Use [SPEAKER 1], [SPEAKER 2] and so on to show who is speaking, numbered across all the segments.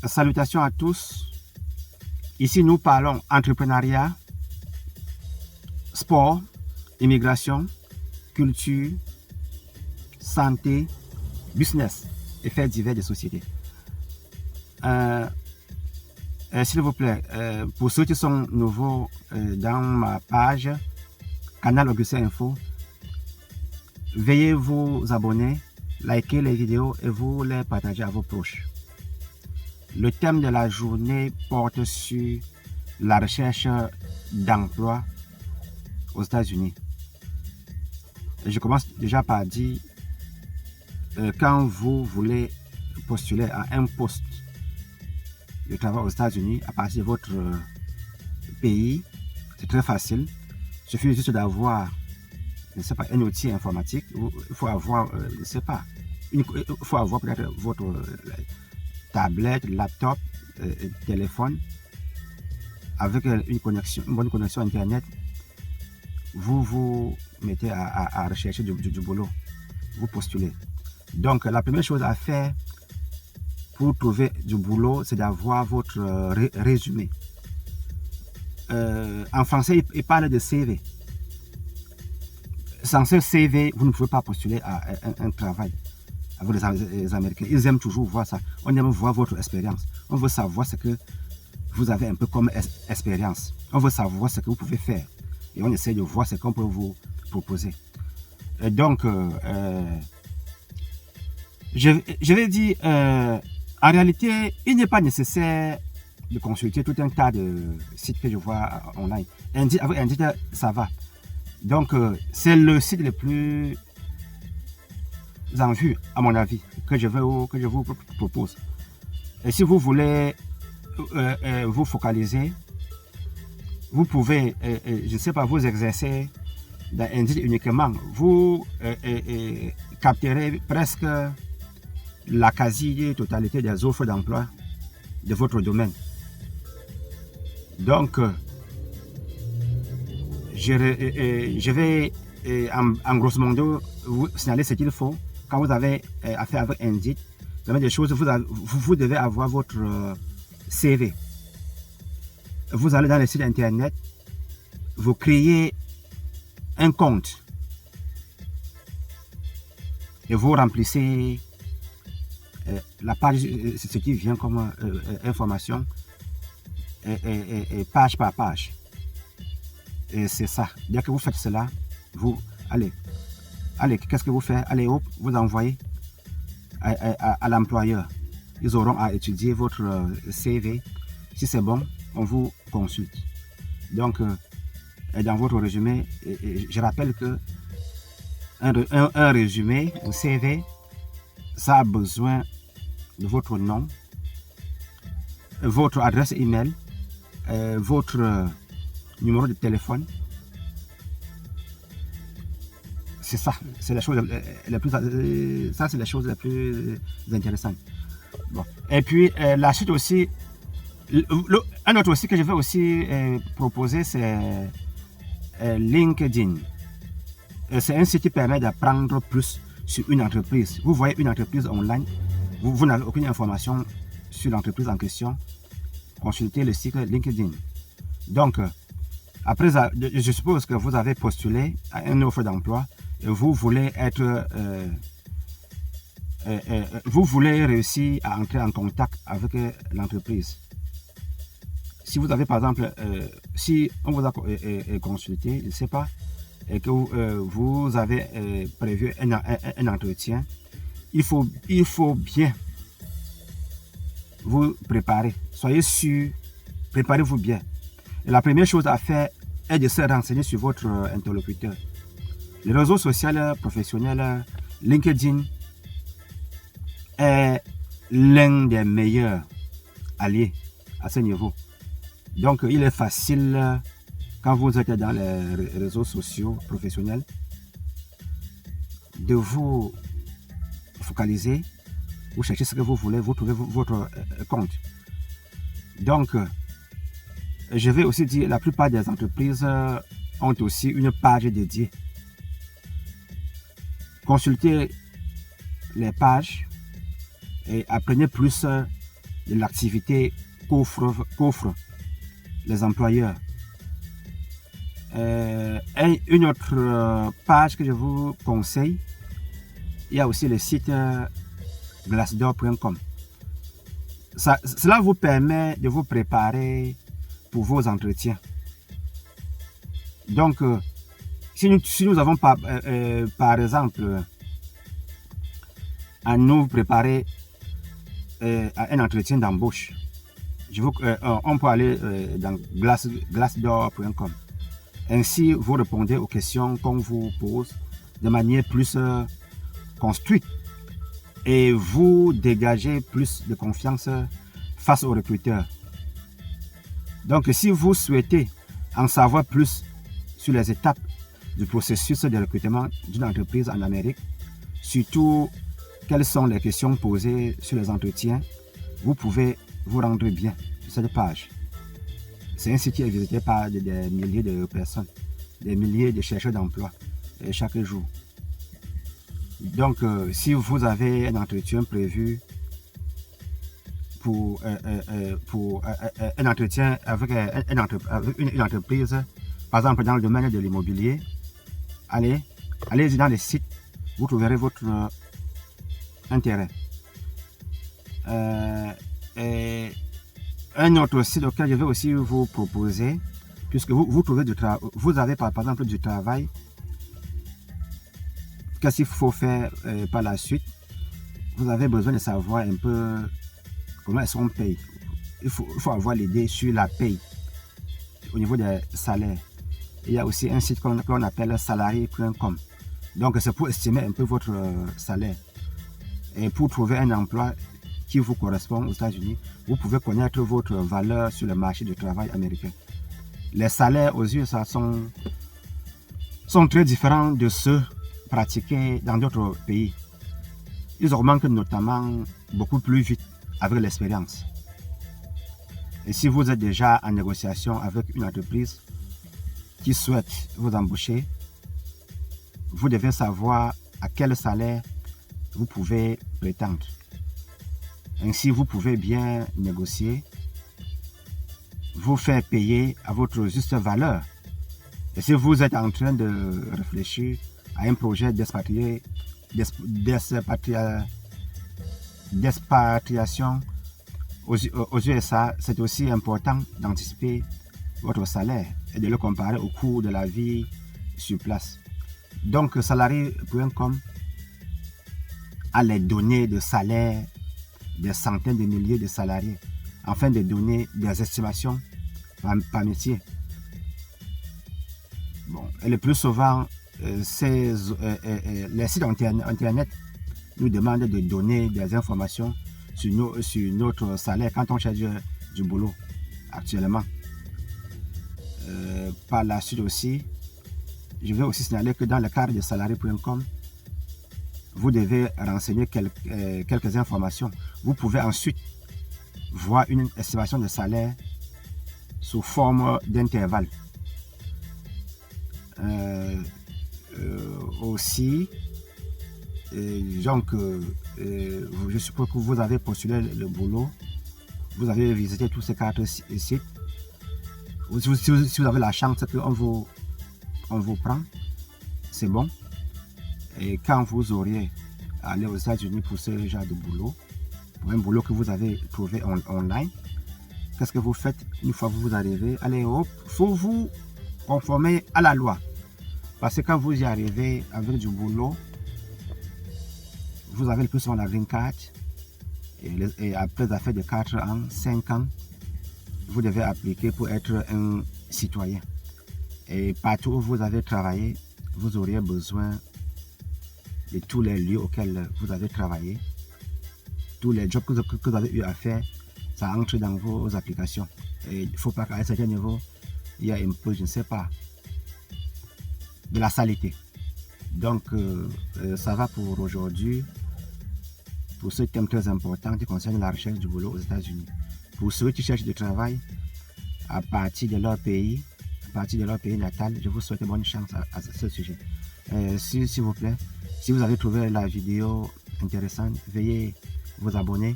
[SPEAKER 1] Salutations à tous. Ici, nous parlons entrepreneuriat, sport, immigration, culture, santé, business et faits divers des sociétés. S'il vous plaît, pour ceux qui sont nouveaux dans ma page, Canal Augustin Info, veuillez vous abonner, liker les vidéos et vous les partager à vos proches. Le thème de la journée porte sur la recherche d'emploi aux États-Unis. Je commence déjà par dire, quand vous voulez postuler à un poste de travail aux États-Unis à partir de votre pays, c'est très facile. Il suffit juste d'avoir, je ne sais pas, un outil informatique. Il faut avoir, je ne sais pas, il faut avoir peut-être votre tablette, laptop, téléphone, avec une bonne connexion Internet. Vous vous mettez à rechercher du boulot, vous postulez. Donc, la première chose à faire pour trouver du boulot, c'est d'avoir votre résumé. En français, il parle de CV. Sans ce CV, vous ne pouvez pas postuler à un travail. Avec les Américains, ils aiment toujours voir ça. On aime voir votre expérience. On veut savoir ce que vous avez un peu comme expérience. On veut savoir ce que vous pouvez faire. Et on essaie de voir ce qu'on peut vous proposer. Et donc, je vais dire, en réalité, il n'est pas nécessaire de consulter tout un tas de sites que je vois online. Avec Indeed, ça va. Donc, c'est le site le plus en vue, à mon avis, que je vous propose. Et si vous voulez vous focaliser, vous pouvez, je ne sais pas, vous exercer dans Indeed uniquement. Vous capterez presque la quasi-totalité des offres d'emploi de votre domaine. Donc, je vais en grosso modo vous signaler ce qu'il faut. Quand vous avez affaire avec Indeed, la des choses, vous devez avoir votre CV. Vous allez dans le site internet, vous créez un compte et vous remplissez la page, ce qui vient comme information, page par page. Et c'est ça. Dès que vous faites cela, vous allez, qu'est-ce que vous faites? Allez, hop, vous envoyez à l'employeur. Ils auront à étudier votre CV. Si c'est bon, on vous consulte. Donc, dans votre résumé, je rappelle que un résumé, un CV, ça a besoin de votre nom, votre adresse email, votre numéro de téléphone. C'est ça, c'est la chose la plus, ça c'est la chose la plus intéressante. Bon. Et puis la suite aussi, un autre aussi que je vais aussi proposer, c'est LinkedIn. C'est un site qui permet d'apprendre plus sur une entreprise. Vous voyez une entreprise online, vous n'avez aucune information sur l'entreprise en question, consultez le site LinkedIn. Donc, après, je suppose que vous avez postulé à une offre d'emploi et vous voulez vous voulez réussir à entrer en contact avec l'entreprise. Si vous avez par exemple, si on vous a consulté, je ne sais pas, et que vous avez prévu un entretien, il faut bien vous préparer. Soyez sûr, préparez-vous bien. Et la première chose à faire est de se renseigner sur votre interlocuteur. Les réseaux sociaux professionnels, LinkedIn est l'un des meilleurs alliés à ce niveau. Donc, il est facile, quand vous êtes dans les réseaux sociaux professionnels, de vous focaliser, vous cherchez ce que vous voulez, vous trouvez votre compte. Donc, je vais aussi dire, la plupart des entreprises ont aussi une page dédiée. Consultez les pages et apprenez plus de l'activité qu'offrent les employeurs. Une autre page que je vous conseille, il y a aussi le site glassdoor.com. Cela vous permet de vous préparer pour vos entretiens. Donc, si nous avons par exemple à nous préparer à un entretien d'embauche, on peut aller dans glassdoor.com. Ainsi, vous répondez aux questions qu'on vous pose de manière plus construite et vous dégagez plus de confiance face aux recruteurs. Donc, si vous souhaitez en savoir plus sur les étapes du processus de recrutement d'une entreprise en Amérique, surtout quelles sont les questions posées sur les entretiens, vous pouvez vous rendre bien sur cette page. C'est un site qui est visité par des milliers de personnes, des milliers de chercheurs d'emploi chaque jour. Donc, si vous avez un entretien prévu pour un entretien avec une entreprise, par exemple dans le domaine de l'immobilier, allez-y dans les sites, vous trouverez votre intérêt. Un autre site auquel je vais aussi vous proposer, puisque vous avez par exemple du travail, qu'est-ce qu'il faut faire par la suite? Vous avez besoin de savoir un peu comment est-ce qu'on paye. Il faut avoir l'idée sur la paye au niveau des salaires. Il y a aussi un site qu'on appelle salarié.com. Donc c'est pour estimer un peu votre salaire. Et pour trouver un emploi qui vous correspond aux États-Unis, vous pouvez connaître votre valeur sur le marché du travail américain. Les salaires aux USA sont très différents de ceux pratiqués dans d'autres pays. Ils augmentent notamment beaucoup plus vite avec l'expérience. Et si vous êtes déjà en négociation avec une entreprise qui souhaite vous embaucher, vous devez savoir à quel salaire vous pouvez prétendre. Ainsi, vous pouvez bien négocier, vous faire payer à votre juste valeur. Et si vous êtes en train de réfléchir à un projet d'expatriation aux USA, c'est aussi important d'anticiper votre salaire et de le comparer au coût de la vie sur place. Donc, salarié.com a les données de salaire des centaines de milliers de salariés afin de donner des estimations par métier. Bon, et le plus souvent, les sites internet nous demandent de donner des informations sur notre salaire quand on cherche du boulot actuellement. Par la suite aussi, je vais aussi signaler que dans le cadre de salarié.com, vous devez renseigner quelques informations. Vous pouvez ensuite voir une estimation de salaire sous forme d'intervalle. Aussi, je suppose que vous avez postulé le boulot, vous avez visité tous ces 4 sites. Si vous avez la chance qu'on vous prend, c'est bon. Et quand vous auriez à aller aux États-Unis pour ce genre de boulot, pour un boulot que vous avez trouvé online, qu'est-ce que vous faites une fois que vous arrivez? Allez, il faut vous conformer à la loi. Parce que quand vous y arrivez avec du boulot, vous avez le plus souvent la green card. Et après avoir fait de 4 ans, 5 ans, vous devez appliquer pour être un citoyen. Et partout où vous avez travaillé, vous auriez besoin de tous les lieux auxquels vous avez travaillé. Tous les jobs que vous avez eu à faire, ça entre dans vos applications. Et il ne faut pas qu'à un certain niveau, il y a un peu, je ne sais pas, de la saleté. Donc, ça va pour aujourd'hui, pour ce thème très important qui concerne la recherche du boulot aux États-Unis. Pour ceux qui cherchent du travail à partir de leur pays, natal, je vous souhaite bonne chance à ce sujet. S'il vous plaît, si vous avez trouvé la vidéo intéressante, veuillez vous abonner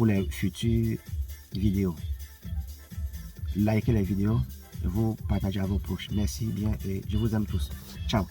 [SPEAKER 1] pour les futures vidéos. Likez les vidéos, vous partagez à vos proches. Merci bien et je vous aime tous. Ciao.